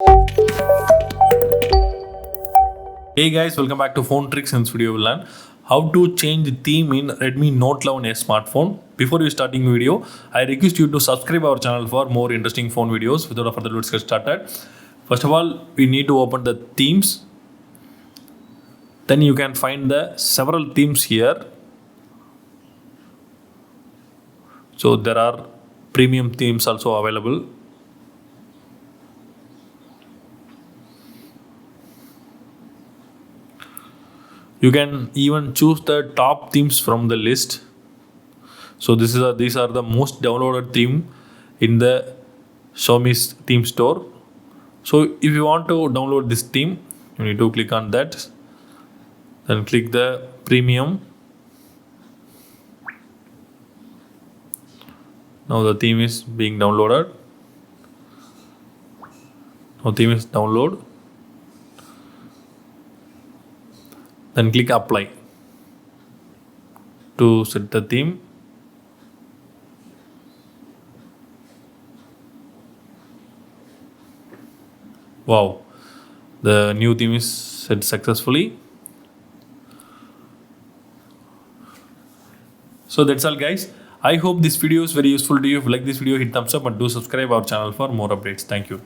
Hey guys, welcome back to Phone Tricks. In this video we'll learn how to change the theme in Redmi Note 11 a smartphone. Before you starting the video, I request you to subscribe our channel for more interesting phone videos. Without further ado, let's get started. First of all, we need to open the themes. Then you can find the several themes here. So there are premium themes also available. You can even choose the top themes from the list. So these are the most downloaded theme in the Xiaomi's theme store. So if you want to download this theme, you need to click on that. Then click the premium. Now the theme is being downloaded. Now theme is download. Then click apply to set the theme. Wow, the new theme is set successfully. So that's all guys. I hope this video is very useful to you. If you like this video, hit thumbs up and do subscribe our channel for more updates. Thank you.